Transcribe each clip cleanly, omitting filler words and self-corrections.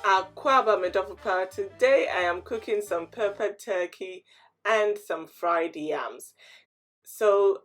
Akwaba Medofupa. Today I am cooking some peppered turkey and some fried yams. So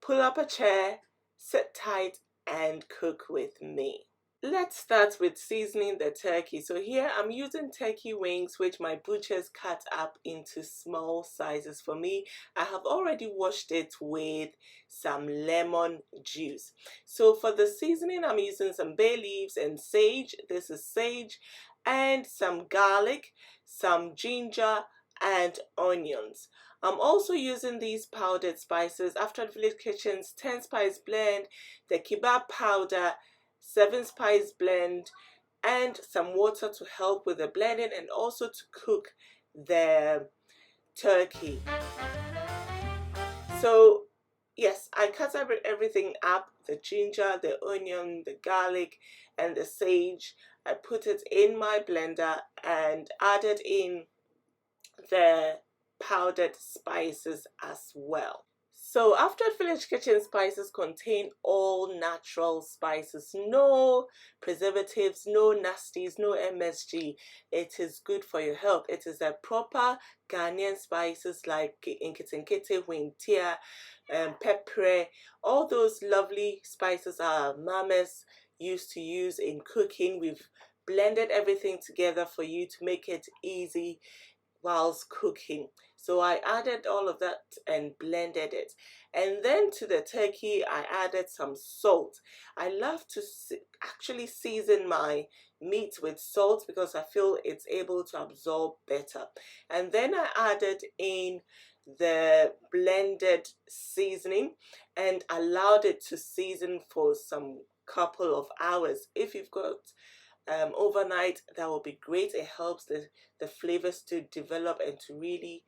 pull up a chair, sit tight and cook with me. Let's start with seasoning the turkey. So here I'm using turkey wings which my butchers cut up into small sizes for me. I have already washed it with some lemon juice. So for the seasoning I'm using some bay leaves and sage. This is sage, and some garlic, some ginger and onions. I'm also using these powdered spices: Aftrad Village Kitchen's 10 spice blend, the Kebab powder, 7 spice blend, and some water to help with the blending and also to cook the turkey. So yes, I cut everything up: the ginger, the onion, the garlic and the sage. I put it in my blender and added in the powdered spices as well. So Aftrad Village Kitchen spices contain all natural spices, no preservatives, no nasties, no MSG. It is good for your health. It is a proper Ghanaian spices like nkete, wintia, pepper. All those lovely spices our mamas used to use in cooking. We've blended everything together for you to make it easy whilst cooking. So I added all of that and blended it. And then to the turkey I added some salt. I love to actually season my meat with salt because I feel it's able to absorb better. And then I added in the blended seasoning and allowed it to season for some couple of hours. If you've got overnight, that will be great. It helps the flavors to develop and to really,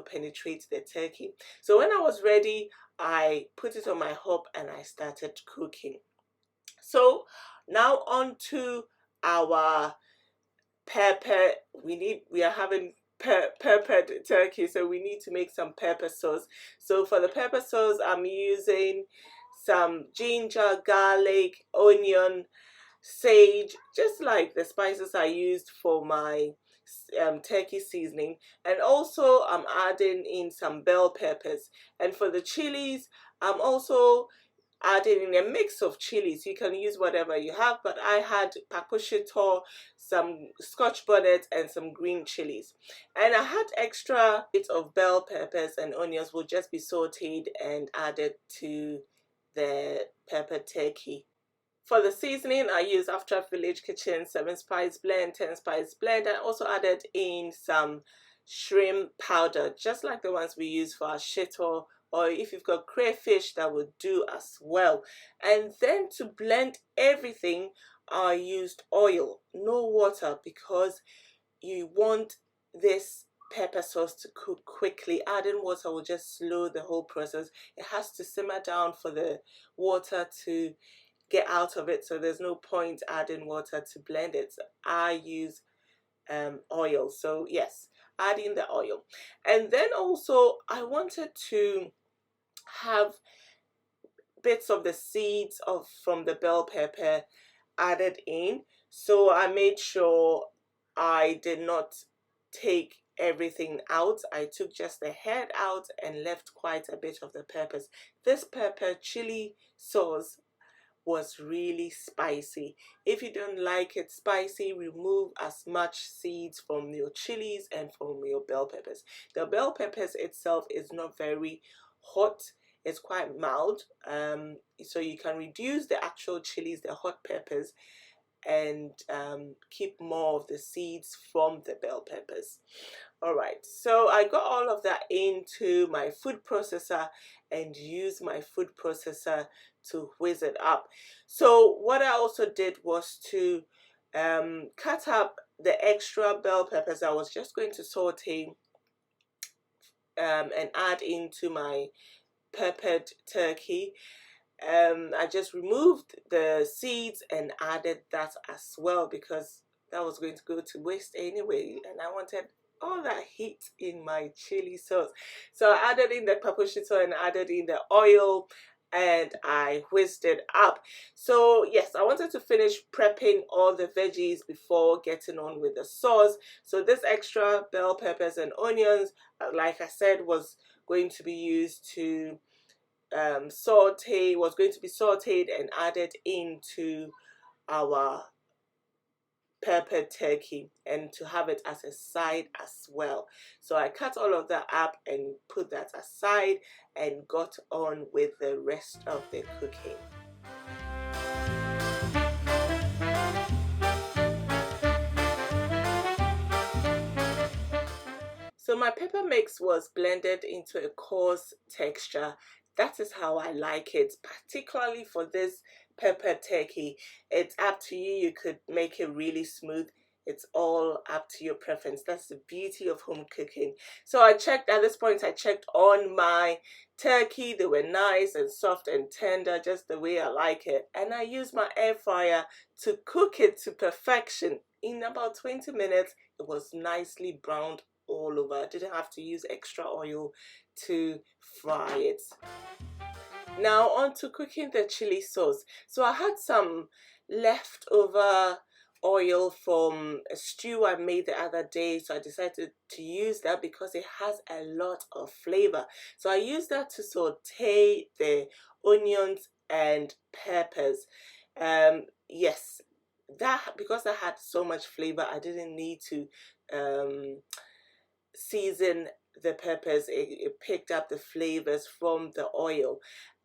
penetrate the turkey. So when I was ready, I put it on my hob and I started cooking. So now on to our pepper. We are having peppered turkey, so we need to make some pepper sauce. So for the pepper sauce I'm using some ginger, garlic, onion, sage, just like the spices I used for my turkey seasoning. And also I'm adding in some bell peppers. And for the chilies, I'm also adding in a mix of chilies. You can use whatever you have, but I had Kpakposhito, some Scotch bonnet and some green chilies. And I had extra bit of bell peppers and onions will just be sauteed and added to the pepper turkey. For the seasoning, I used Aftrad Village Kitchen 7 spice blend, 10 spice blend. I also added in some shrimp powder, just like the ones we use for our shito, or if you've got crayfish, that would do as well. And then to blend everything, I used oil, no water, because you want this pepper sauce to cook quickly. Adding water will just slow the whole process. It has to simmer down for the water to get out of it, so there's no point adding water to blend it. I use oil. So yes, adding the oil. And then also I wanted to have bits of the seeds from the bell pepper added in, so I made sure I did not take everything out. I took just the head out and left quite a bit of the peppers. This pepper chili sauce was really spicy. If you don't like it spicy, remove as much seeds from your chilies and from your bell peppers. The bell peppers itself is not very hot, it's quite mild, so you can reduce the actual chilies, the hot peppers, and keep more of the seeds from the bell peppers. Alright, so I got all of that into my food processor and used my food processor to whiz it up. So what I also did was to cut up the extra bell peppers I was just going to saute and add into my peppered turkey. I just removed the seeds and added that as well because that was going to go to waste anyway, and I wanted all that heat in my chili sauce. So I added in the Kpakposhito and added in the oil and I whisked it up. So yes, I wanted to finish prepping all the veggies before getting on with the sauce. So this extra bell peppers and onions, like I said, was going to be used to was going to be sauteed and added into our pepper turkey, and to have it as a side as well. So I cut all of that up and put that aside and got on with the rest of the cooking. So my pepper mix was blended into a coarse texture. That is how I like it, particularly for this pepper turkey. It's up to you. You could make it really smooth. It's all up to your preference. That's the beauty of home cooking. So I checked, at this point I checked on my turkey. They were nice and soft and tender, just the way I like it. And I used my air fryer to cook it to perfection. In about 20 minutes, it was nicely browned all over. I didn't have to use extra oil to fry it. Now on to cooking the chili sauce. So I had some leftover oil from a stew I made the other day, so I decided to use that because it has a lot of flavor. So I used that to saute the onions and peppers. Yes, that, because I had so much flavor, I didn't need to season the peppers. It picked up the flavors from the oil.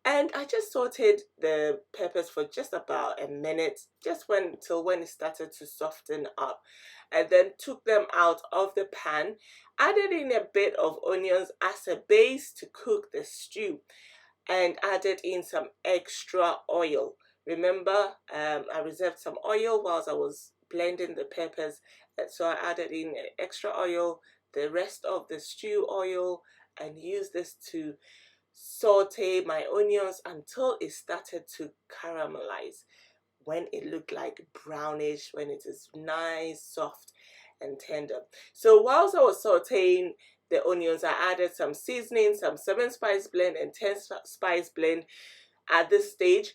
And I just sauteed the peppers for just about a minute, just till when it started to soften up, and then took them out of the pan, added in a bit of onions as a base to cook the stew, and added in some extra oil. Remember, I reserved some oil whilst I was blending the peppers, and so I added in extra oil, the rest of the stew oil, and used this to saute my onions until it started to caramelize. When it looked like brownish, when it is nice, soft and tender. So whilst I was sauteing the onions, I added some seasoning, some 7-spice blend and 10-spice blend at this stage,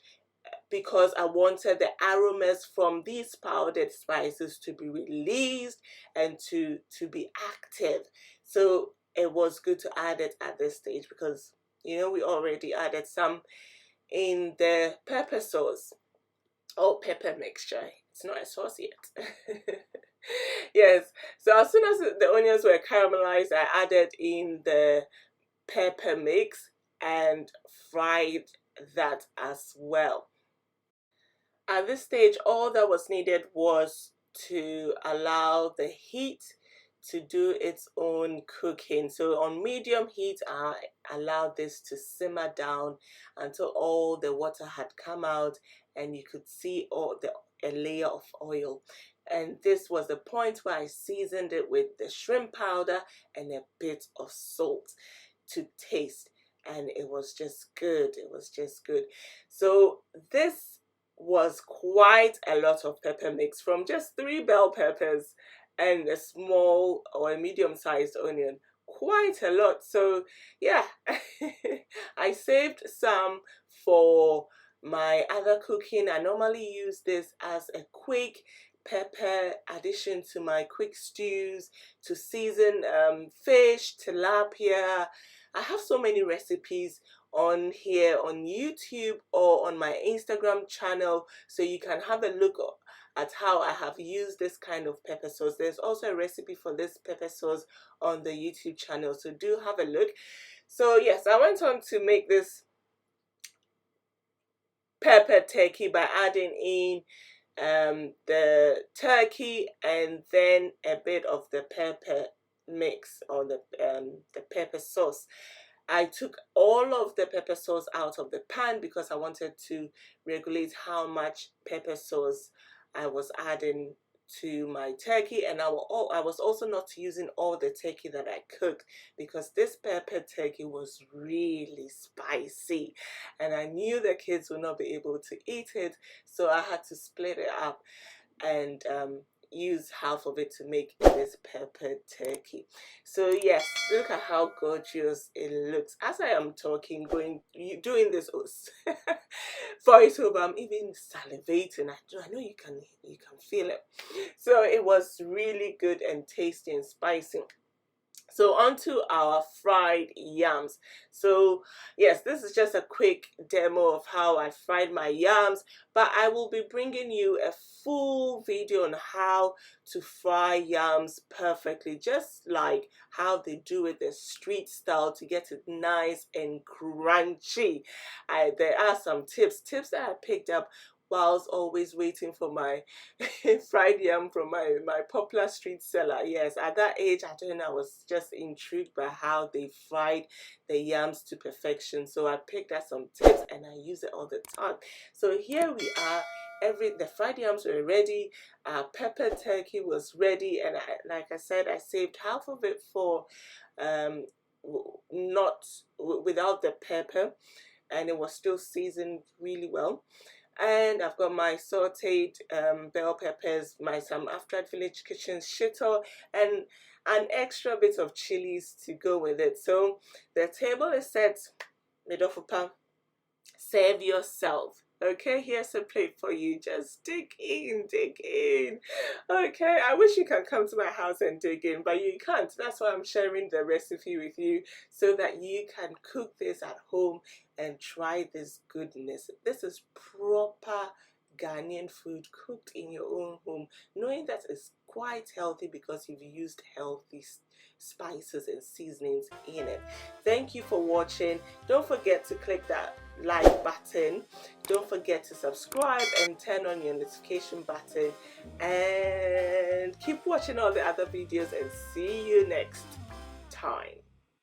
because I wanted the aromas from these powdered spices to be released and to be active. So it was good to add it at this stage because, you know, we already added some in the pepper sauce or pepper mixture. It's not a sauce yet. Yes, so as soon as the onions were caramelized, I added in the pepper mix and fried that as well. At this stage, all that was needed was to allow the heat to do its own cooking. So on medium heat, I allowed this to simmer down until all the water had come out and you could see a layer of oil. And this was the point where I seasoned it with the shrimp powder and a bit of salt to taste. And it was just good. It was just good. So this was quite a lot of pepper mix from just 3 bell peppers and a small or a medium-sized onion. Quite a lot. So yeah, I saved some for my other cooking. I normally use this as a quick pepper addition to my quick stews, to season fish, tilapia. I have so many recipes on here on YouTube or on my Instagram channel, so you can have a look at how I have used this kind of pepper sauce. There's also a recipe for this pepper sauce on the YouTube channel, so do have a look. So yes, I went on to make this pepper turkey by adding in the turkey and then a bit of the pepper mix or the pepper sauce. I took all of the pepper sauce out of the pan because I wanted to regulate how much pepper sauce I was adding to my turkey, and I was also not using all the turkey that I cooked because this pepper turkey was really spicy and I knew the kids would not be able to eat it, so I had to split it up and use half of it to make this pepper turkey. So yes, look at how gorgeous it looks as I am talking, doing this voiceover. I'm even salivating. I know you can feel it. So it was really good and tasty and spicy. So on to our fried yams. So yes, this is just a quick demo of how I fried my yams, but I will be bringing you a full video on how to fry yams perfectly, just like how they do it the street style to get it nice and crunchy. There are some tips that I picked up whilst always waiting for my fried yam from my popular street seller. Yes, at that age, I don't know, I was just intrigued by how they fried the yams to perfection. So I picked up some tips and I use it all the time. So here we are. The fried yams were ready, pepper turkey was ready, and like I said, I saved half of it for not without the pepper, and it was still seasoned really well. And I've got my sauteed bell peppers, some Aftrad Village Kitchen shito, and an extra bit of chilies to go with it. So the table is set. Medofupa, serve yourself. Okay, here's a plate for you. Just dig in, dig in. Okay, I wish you could come to my house and dig in, but you can't. That's why I'm sharing the recipe with you, so that you can cook this at home and try this goodness. This is proper Ghanaian food cooked in your own home, knowing that it's quite healthy because you've used healthy spices and seasonings in it. Thank you for watching. Don't forget to click that like button. Don't forget to subscribe and turn on your notification button, and keep watching all the other videos, and see you next time.